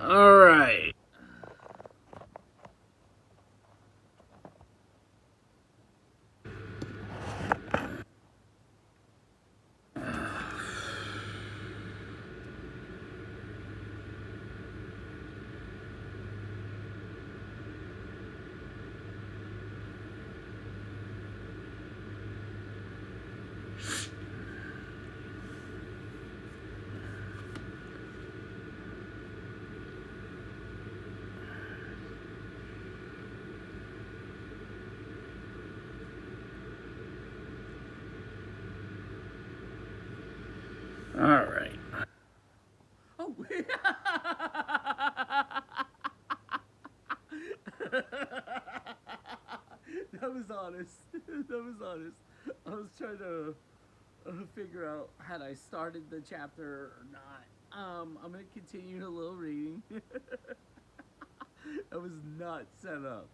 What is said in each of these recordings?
All right. All right. Oh. That was honest. That was honest. I was trying to figure out had I started the chapter or not. I'm gonna continue a little reading. That was not set up.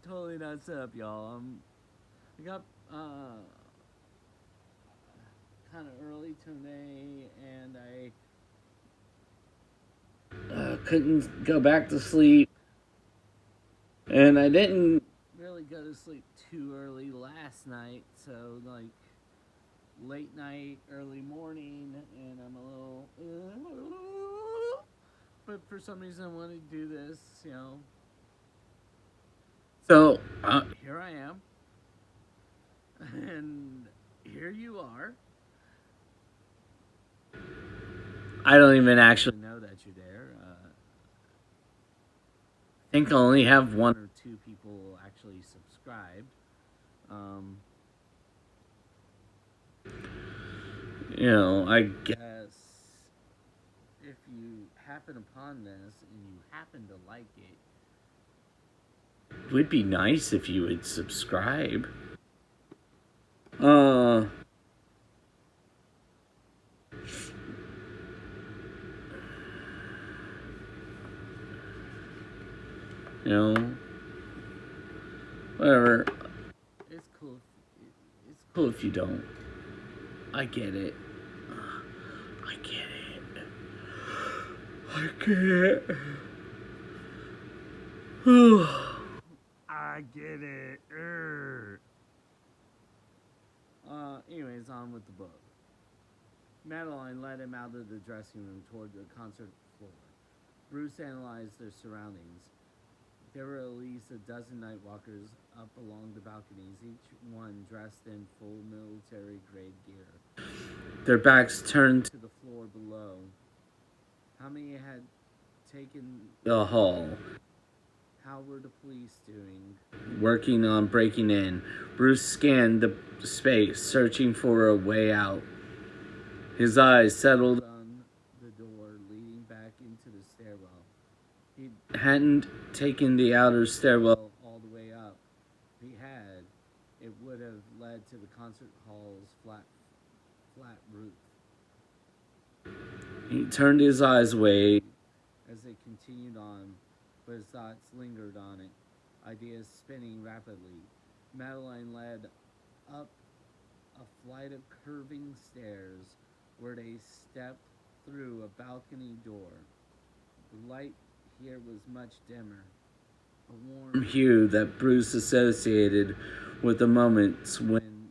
Totally not set up, y'all. I got kind of early today, and I Couldn't go back to sleep, and I didn't. really go to sleep too early last night. So like late night, early morning, and I'm a little. But for some reason, I want to do this. So Here I am, and here you are. I don't even actually Know that you're there. think I only have one. One or two people actually subscribed. Um, I guess if you happen upon this and you happen to like it, it would be nice if you would subscribe. Uh, you know, whatever. it's cool. It's Cool if you don't. I get it. I get it. I get it. I get it. Anyways, on with the book. Madeline led him out of the dressing room toward the concert floor. Bruce analyzed their surroundings. There were at least a dozen night walkers up along the balconies, each one dressed in full military grade gear. Their backs turned To the floor below. How many had taken the hall, How were the police doing? working on breaking in. Bruce scanned the space, searching for a way out. His eyes settled On the door leading back into the stairwell. He hadn't taken the outer stairwell. all the way up. If he had, it would have led to the concert hall's flat roof. He turned his eyes away. As they continued on, but his thoughts lingered on it, ideas spinning rapidly. Madeline led up a flight of curving stairs where they stepped through a balcony door. The light here was much dimmer, a warm Hue that Bruce associated with the moments when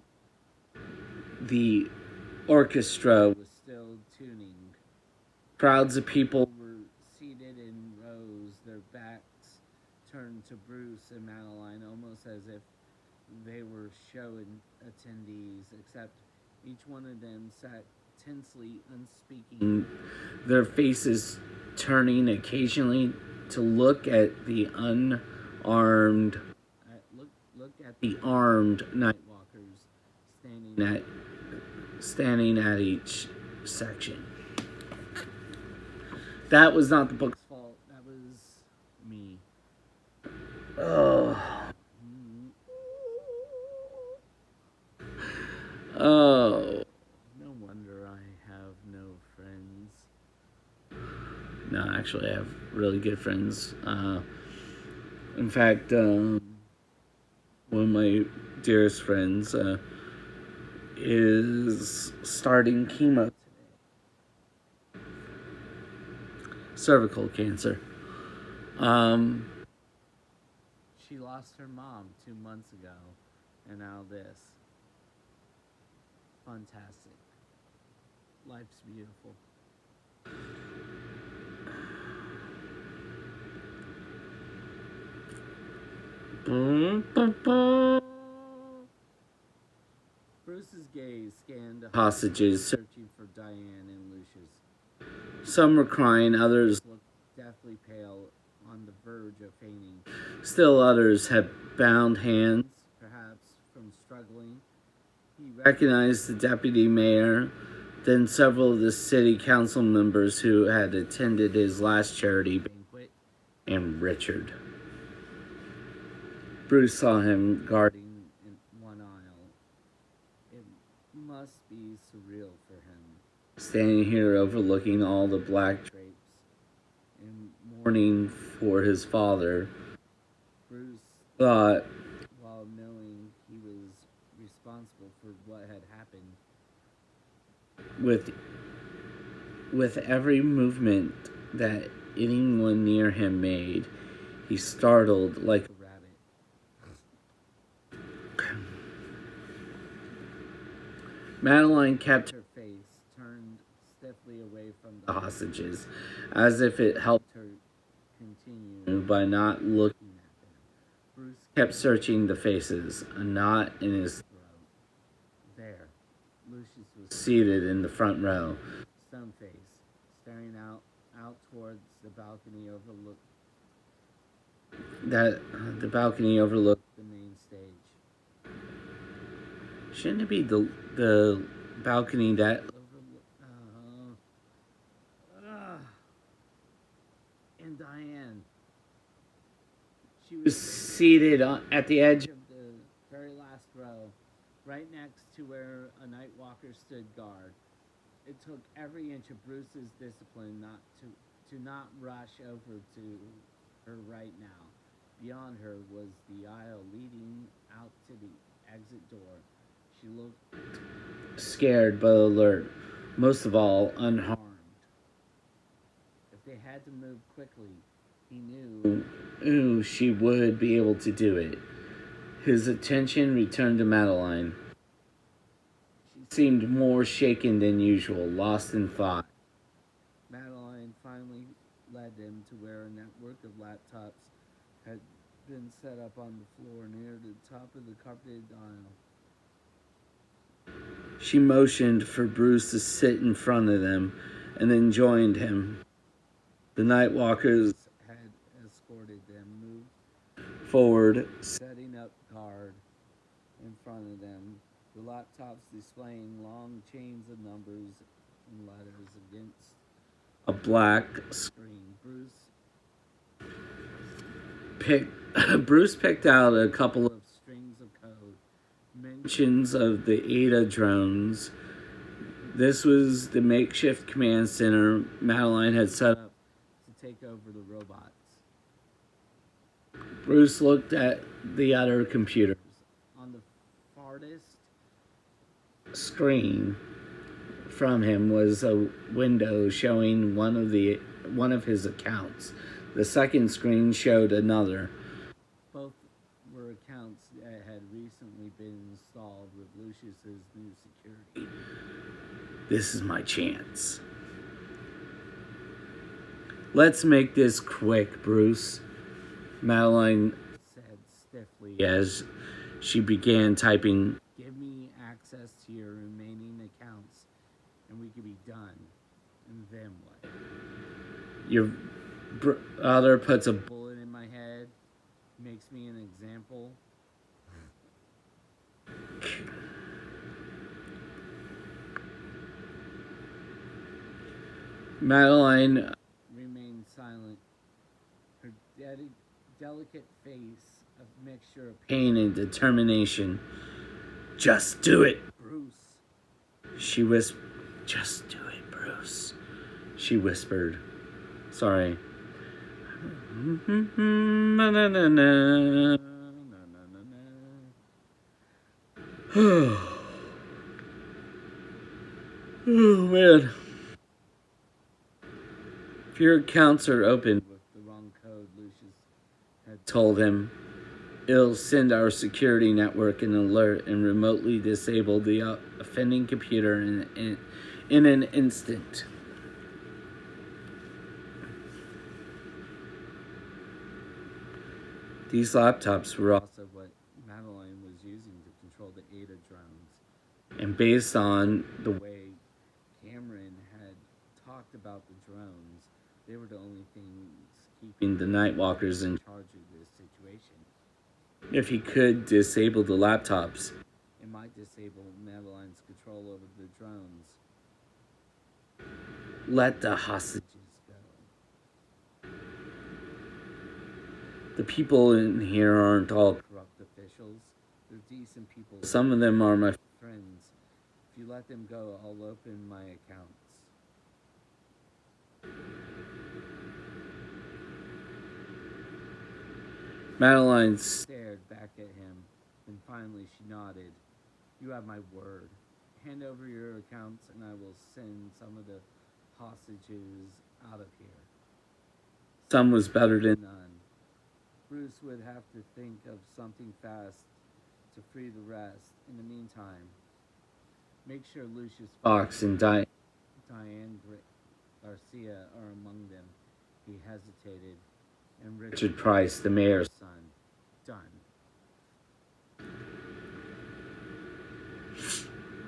the orchestra was still tuning. crowds of people Were seated in rows, their backs turned to Bruce and Madeline, almost as if they were show attendees, except each one of them sat tensely unspeaking, their faces turning occasionally to look at the unarmed look at the armed night walkers standing at standing at each section. That was not the book's fault. That was me. oh oh No wonder I have no friends. no, actually I have really good friends. In fact, one of my dearest friends is starting chemo today. cervical cancer. She lost her mom 2 months ago, and now this. Fantastic. Life's beautiful. Bruce's gaze scanned the Hostages. searching for Diane and Lucius. Some were crying, others Looked deathly pale, on the verge of fainting. still others had bound hands. Perhaps from struggling. He recognized the deputy mayor, then several of the city council members who had attended his last charity banquet, and Richard. Bruce saw him guarding In one aisle. It must be surreal for him. standing here overlooking all the black drapes In mourning for his father. Bruce, Thought, while knowing he was responsible for what had happened, with every movement that anyone near him made, he startled like a rabbit. Madeline kept Her face turned stiffly away from the hostages, as if it helped her continue by not looking. looking at them. Bruce Kept searching the faces, a knot in his throat. There, Lucius was seated in the front row. stone face, staring out towards the balcony The balcony overlooked. the main stage. Shouldn't it be the balcony that And Diane. She was was seated at the edge? of the very last row, right next to where a night walker stood guard. It took every inch of Bruce's discipline not to rush over to her right now. Beyond her was the aisle leading out to the exit door. She looked Scared but alert, most of all unharmed. If they had to move quickly, he knew Ooh, she would be able to do it. His attention returned to Madeline. She seemed more shaken than usual, lost in thought. Madeline finally led them to where a network of laptops had been set up on the floor near the top of the carpeted aisle. She motioned for Bruce to sit in front of them and then joined him. The night walkers Had escorted them, moved forward, setting up guard in front of them, the laptops displaying long chains of numbers and letters against a black screen. Bruce picked out a couple of Strings of code. mentions of the Ada drones. This was the makeshift command center Madeline had set up. To take over the robots. Bruce looked at the other computers. On the farthest Screen from him was a window showing one of his accounts. The second screen showed another. both were accounts that had recently been installed with Lucius's new security. This is my chance. Let's make this quick, Bruce, Madeline Said stiffly, as she began typing. give me access to your remaining accounts and we could be done. And then what? Your brother puts a Bullet in my head, makes me an example. Madeline Remained silent. Her delicate face a mixture of pain and determination. Just do it, Bruce. she whispered. Just do it, Bruce, she whispered. Sorry. Oh man. If your accounts are open with the wrong code, Lucius had told him, it'll send our security network an alert and remotely disable the offending computer in an instant. These laptops were also what Madeline was using to control the Ada drones. And based on the way Cameron had talked about the drones, they were the only things keeping the Nightwalkers in charge of this situation. If he could disable the laptops, it might disable Madeline's control over the drones. Let the hostages go. The people in here aren't all corrupt officials. They're decent people. Some of them are my friends. If you let them go, I'll open my accounts. Madeline stared back at him, and finally she nodded. You have my word. Hand over your accounts, and I will send some of the hostages out of here. Some was better than none. Bruce would have to think of something fast to free the rest. In the meantime, make sure Lucius Fox and Diane Garcia are among them. He hesitated. And Richard Price, the mayor's son. Done.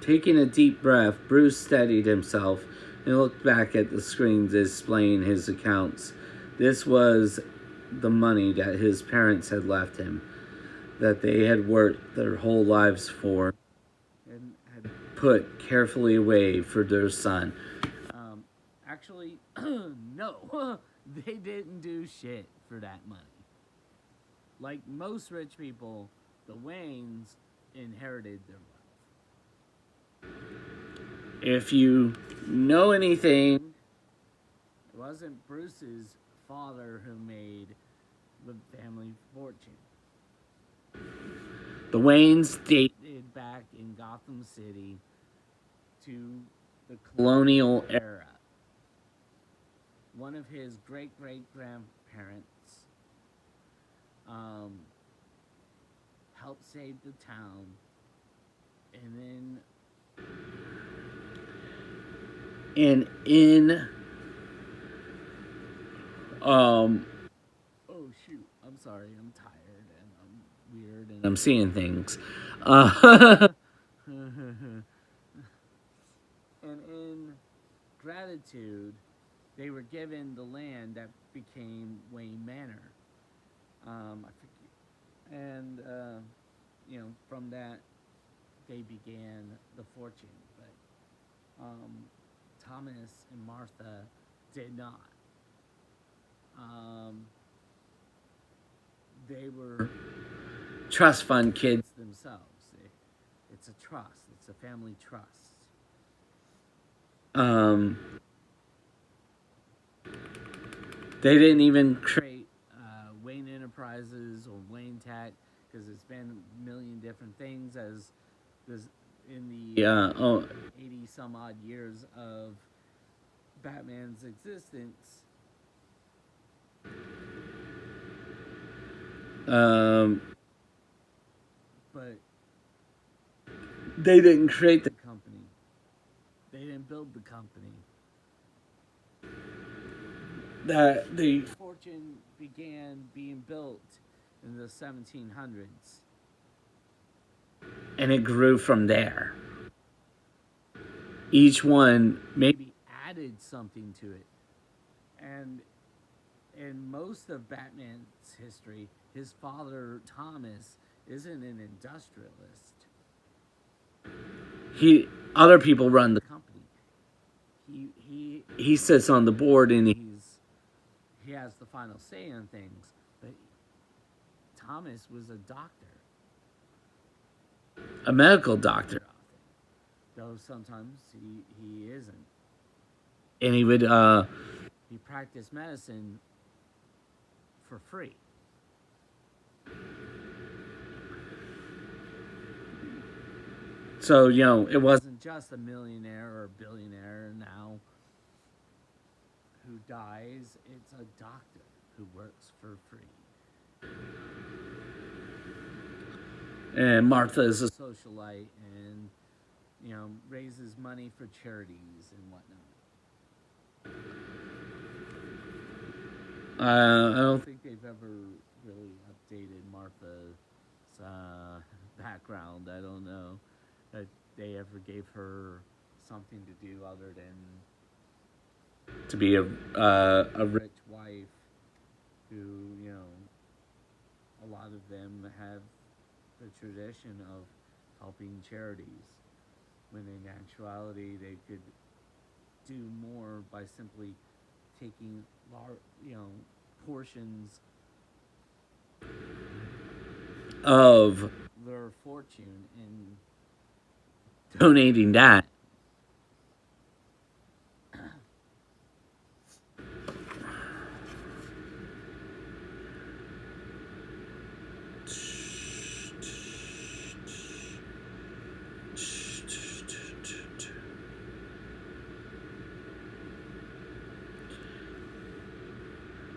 Taking a deep breath, Bruce steadied himself and looked back at the screen displaying his accounts. This was the money that his parents had left him, that they had worked their whole lives for, and had put carefully away for their son. Actually, no, they didn't do shit for that money. Like most rich people, the Waynes inherited their wealth. If you know anything, it wasn't Bruce's father who made the family fortune. The Waynes dated back in Gotham City to the colonial era. One of his great-great-grandparents helped save the town, and oh shoot, I'm sorry, I'm tired and I'm weird and I'm seeing things. And in gratitude, they were given the land that became Wayne Manor. From that, they began the fortune. But Thomas and Martha did not. They were trust fund kids themselves. It's a trust. It's a family trust. They didn't even create Wayne Enterprises or Wayne Tech because it's been a million different things as this in the 80 some odd years of Batman's existence. But they didn't create the company. They didn't build the company. That the fortune began being built in the 1700s. And it grew from there. Each one maybe added something to it. And in most of Batman's history, his father, Thomas, isn't an industrialist. Other people run the company. He sits on the board and he has the final say on things. But Thomas was a doctor. A medical doctor. Though sometimes he isn't. And he would he practiced medicine for free. So, it wasn't just a millionaire or a billionaire now. who dies, it's a doctor who works for free. And Martha is a Socialite and, raises money for charities and whatnot. I I don't don't think they've ever really updated Martha's background. I don't know that they ever gave her something to do other than to be a rich wife who, a lot of them have the tradition of helping charities, when in actuality they could do more by simply taking portions of their fortune and donating that.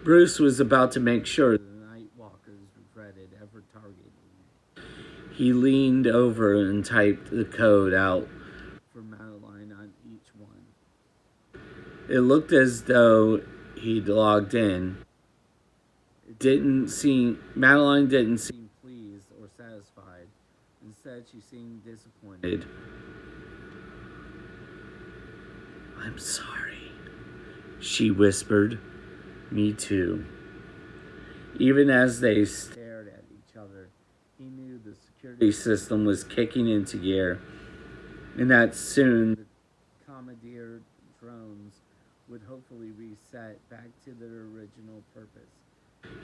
Bruce was about to make sure the night walkers regretted ever targeting it. he leaned over and typed the code out. For Madeline on each one. It looked as though he'd logged in. Madeline didn't seem pleased or satisfied. Instead, she seemed disappointed. I'm sorry, she whispered. Me too. Even as they stared at each other, he knew the security system was kicking into gear, and that soon the commandeered drones would hopefully reset back to their original purpose.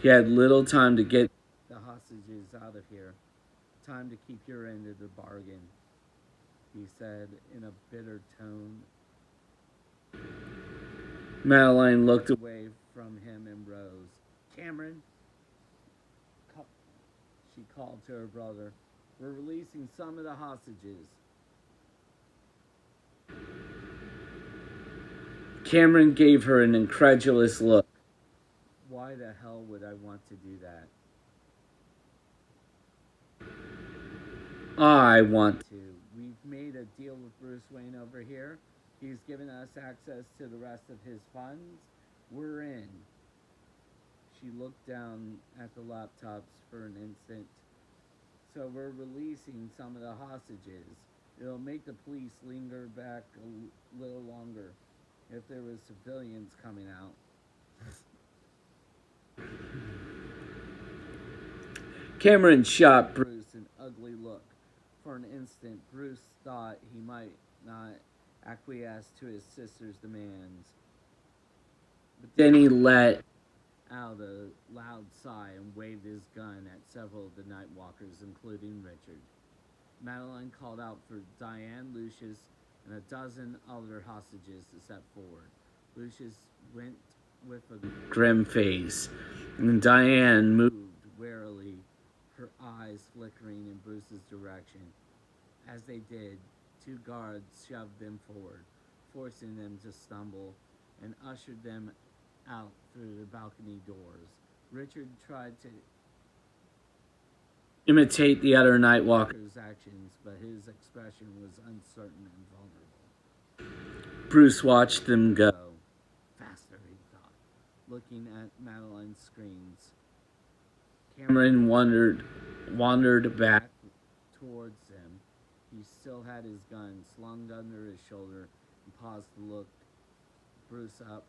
He had little time to get the hostages out of here. Time to keep your end of the bargain, he said in a bitter tone. Madeline looked away from him and rose. Cameron, she called to her brother, we're releasing some of the hostages. Cameron gave her an incredulous look. Why the hell would I want to do that? I want to. We've made a deal with Bruce Wayne over here. He's given us access to the rest of his funds. We're in. She looked down at the laptops for an instant. So we're releasing some of the hostages. It'll make the police linger back a little longer if there was civilians coming out. Cameron shot Bruce an ugly look. For an instant, Bruce thought he might not acquiesce to his sister's demands. But then he let out a loud sigh and waved his gun at several of the night walkers, including Richard. Madeline called out for Diane, Lucius, and a dozen other hostages to step forward. Lucius went with a grim face, and Diane moved warily, her eyes flickering in Bruce's direction. As they did, two guards shoved them forward, forcing them to stumble, and ushered them out through the balcony doors. Richard tried to imitate the other night walker's actions, but his expression was uncertain and vulnerable. Bruce watched them go. Faster, he thought, looking at Madeline's screens. Cameron wandered back towards them. He still had his gun slung under his shoulder and paused to look Bruce up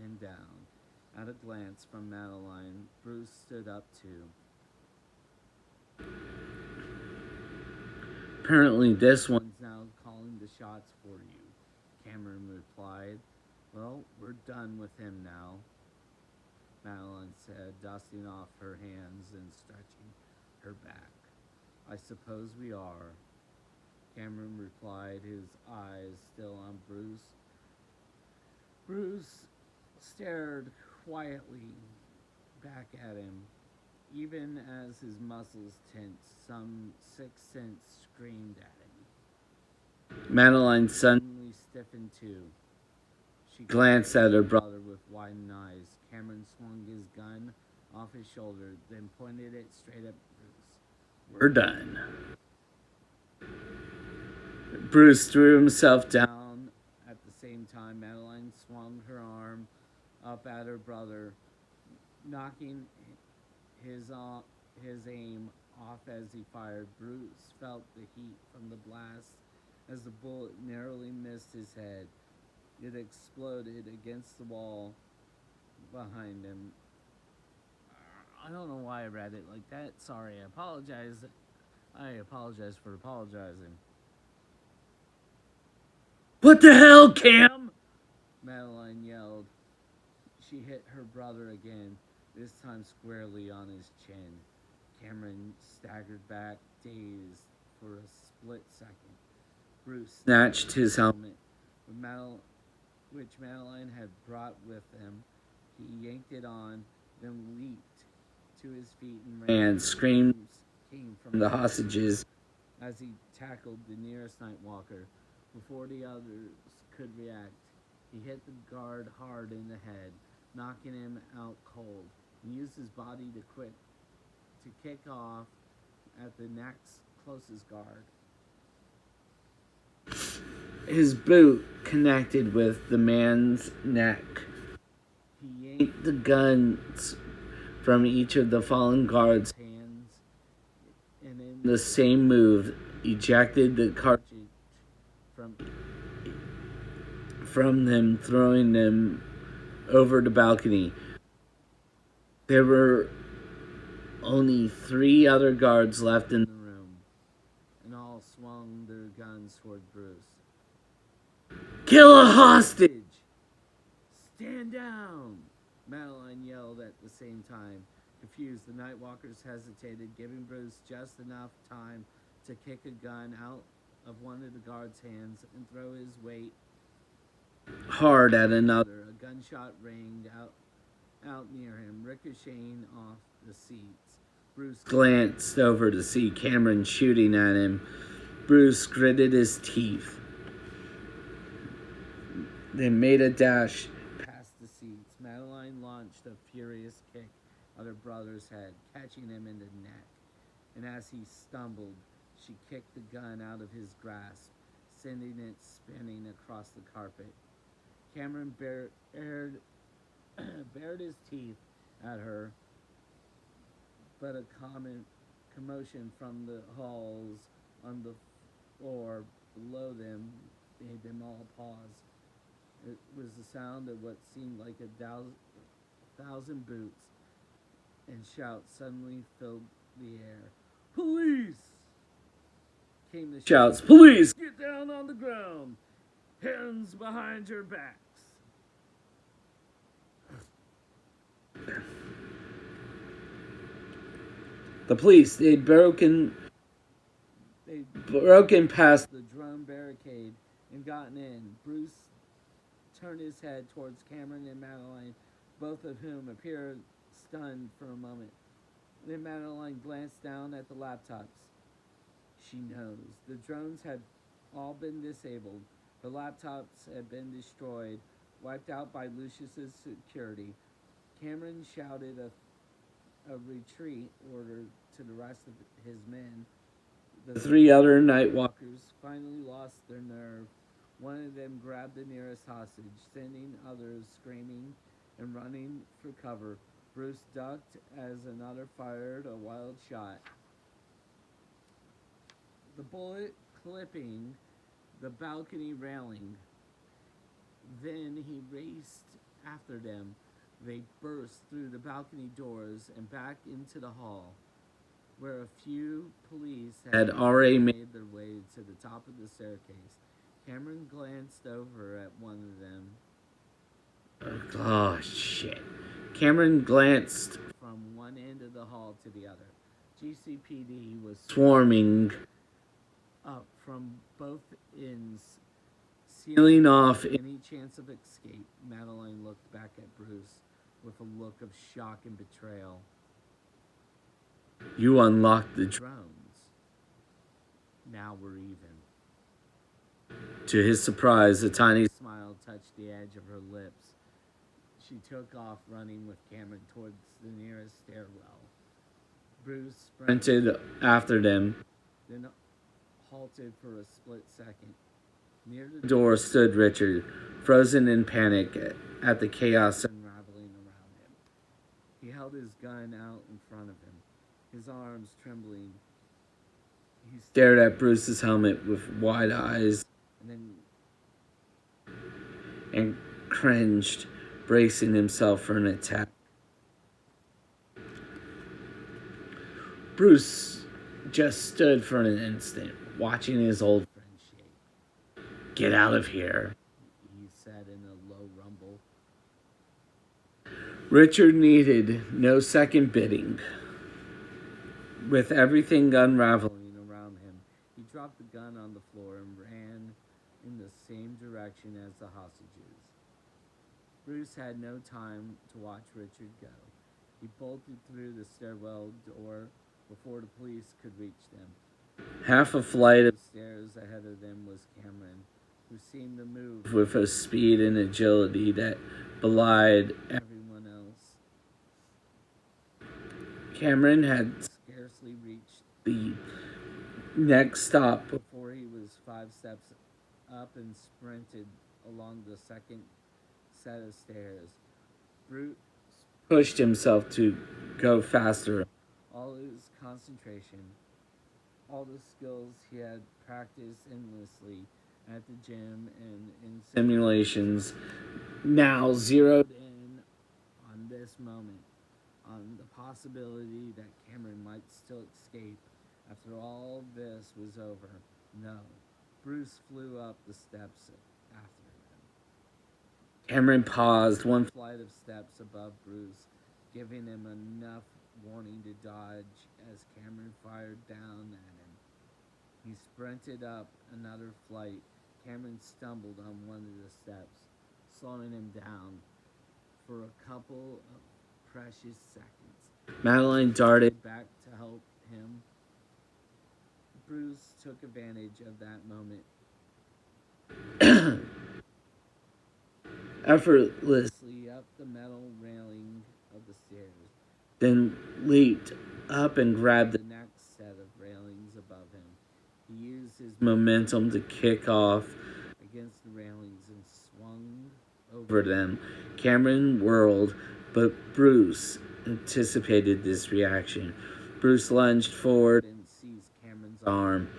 and down. At a glance from Madeline, Bruce stood up too. Apparently this one's now calling the shots for you, Cameron replied. Well, we're done with him now, Madeline said, dusting off her hands and stretching her back. I suppose we are, Cameron replied, his eyes still on Bruce. Bruce stared quietly back at him. Even as his muscles tensed, some sixth sense screamed at him. Madeline suddenly stiffened too. She glanced at her brother with widened eyes. Cameron swung his gun off his shoulder, then pointed it straight at Bruce. "We're done." Bruce threw himself down. At the same time, Madeline swung her arm up at her brother, knocking his aim off as he fired. Bruce felt the heat from the blast as the bullet narrowly missed his head. It exploded against the wall behind him. I don't know why I read it like that. Sorry, I apologize. I apologize for apologizing. "What the hell, Cam?" Madeline yelled. She hit her brother again, this time squarely on his chin. Cameron staggered back, dazed for a split second. Bruce snatched his helmet, which Madeline had brought with him. He yanked it on, then leaped to his feet and ran. Screams came from the hostages as he tackled the nearest Nightwalker. Before the others could react, he hit the guard hard in the head, knocking him out cold. He used his body to kick off at the next closest guard. His boot connected with the man's neck. He yanked the guns from each of the fallen guards' hands, and in the same move, ejected the cartridge from them, throwing them over the balcony. There were only 3 other guards left in the room, and all swung their guns toward Bruce. "Kill a hostage! Stand down!" Madeline yelled at the same time. Confused, the Nightwalkers hesitated, giving Bruce just enough time to kick a gun out of one of the guards' hands and throw his weight hard at another. A gunshot rang out near him, ricocheting off the seats. Bruce glanced over to see Cameron shooting at him. Bruce gritted his teeth, then made a dash past the seats. Madeline launched a furious kick at her brother's head, catching him in the neck. And as he stumbled, she kicked the gun out of his grasp, sending it spinning across the carpet. Cameron bared his teeth at her, but a commotion from the halls on the floor below them made them all pause. It was the sound of what seemed like 1,000 boots, and shouts suddenly filled the air. "Police!" came the shouts. "Police! Get down on the ground! Hands behind your backs!" The police, they'd broken past the drum barricade and gotten in. Bruce turned his head towards Cameron and Madeline, both of whom appeared stunned for a moment. Then Madeline glanced down at the laptops. She knows. The drones had all been disabled. The laptops had been destroyed, wiped out by Lucius's security. Cameron shouted a retreat order to the rest of his men. The 3 other Nightwalkers finally lost their nerve. One of them grabbed the nearest hostage, sending others screaming and running for cover. Bruce ducked as another fired a wild shot, the bullet clipping the balcony railing. Then he raced after them. They burst through the balcony doors and back into the hall, where a few police had already made their way to the top of the staircase. Cameron glanced over at one of them. Oh, shit. Cameron glanced from one end of the hall to the other. GCPD was swarming up from both ends, sealing off any chance of escape. Madeline looked back at Bruce with a look of shock and betrayal. "You unlocked the drones. Now we're even." To his surprise, a tiny smile touched the edge of her lips. She took off running with Cameron towards the nearest stairwell. Bruce sprinted after them, then halted for a split second. Near the door stood Richard, frozen in panic at the chaos unraveling around him. He held his gun out in front of him, his arms trembling. He stared at Bruce's helmet with wide eyes and cringed, bracing himself for an attack. Bruce just stood for an instant, watching his old friend shake. "Get out of here," he said in a low rumble. Richard needed no second bidding. With everything unraveling around him, he dropped the gun on the floor and ran in the same direction as the hostages. Bruce had no time to watch Richard go. He bolted through the stairwell door before the police could reach them. Half a flight of stairs ahead of them was Cameron, who seemed to move with a speed and agility that belied everyone else. Cameron had scarcely reached the next stop before he was 5 steps up and sprinted along the second set of stairs. Bruce pushed himself to go faster. All his concentration, all the skills he had practiced endlessly at the gym and in simulations, now zeroed in on this moment, on the possibility that Cameron might still escape after all this was over. No, Bruce flew up the steps after him. Cameron paused 1 flight of steps above Bruce, giving him enough warning to dodge as Cameron fired down at him. He sprinted up another flight. Cameron stumbled on one of the steps, slowing him down for a couple of precious seconds. Madeline darted back to help him. Bruce took advantage of that moment. Effortlessly up the metal railing of the stairs, then leaped up and grabbed the next set of railings above him. He used his momentum to kick off against the railings and swung over them. Cameron whirled, but Bruce anticipated this reaction. Bruce lunged forward and seized Cameron's arm,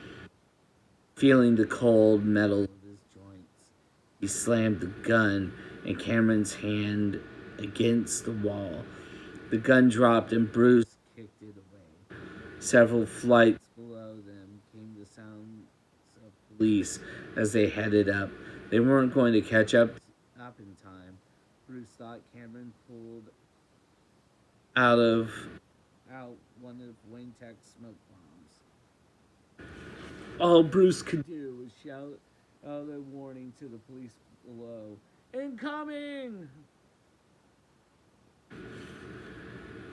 feeling the cold metal of his joints. He slammed the gun in Cameron's hand against the wall. The gun dropped and Bruce kicked it away. Several flights below them came the sounds of police as they headed up. They weren't going to catch up in time. Bruce thought Cameron pulled out one of Wayne Tech's smoke bombs. All Bruce could do was shout out a warning to the police below. "Incoming!"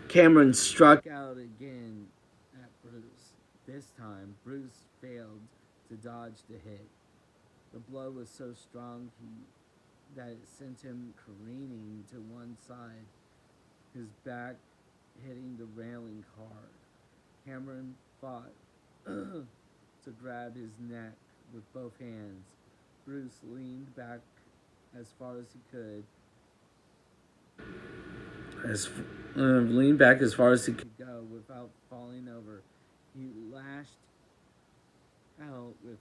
Cameron struck out again at Bruce. This time, Bruce failed to dodge the hit. The blow was so strong that it sent him careening to one side, his back hitting the railing hard. Cameron fought to grab his neck with both hands. Bruce leaned back as far as he could. Leaned back as far as he could go without falling over. He lashed out with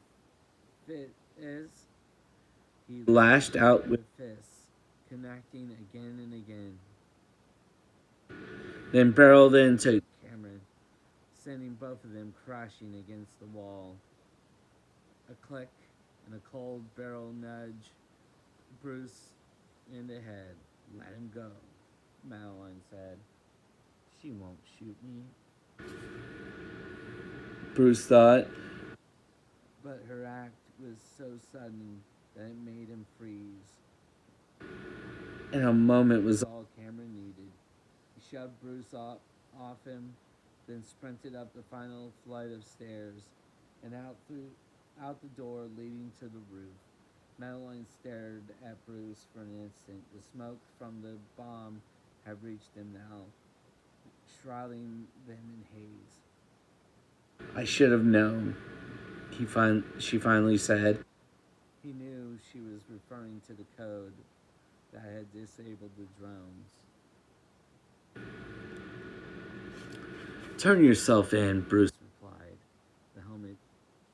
fists. He lashed out with fists, connecting again and again. Then barreled into Cameron, sending both of them crashing against the wall. A click and a cold barrel nudge Bruce in the head. "Let him go," Madeline said. "She won't shoot me," Bruce thought. But her act was so sudden that it made him freeze. And a moment was all Cameron needed. He shoved Bruce off him, then sprinted up the final flight of stairs and out out the door leading to the roof. Madeline stared at Bruce for an instant. The smoke from the bomb had reached them now, shrouding them in haze. I should have known, she finally said. He knew she was referring to the code that had disabled the drones. Turn yourself in, Bruce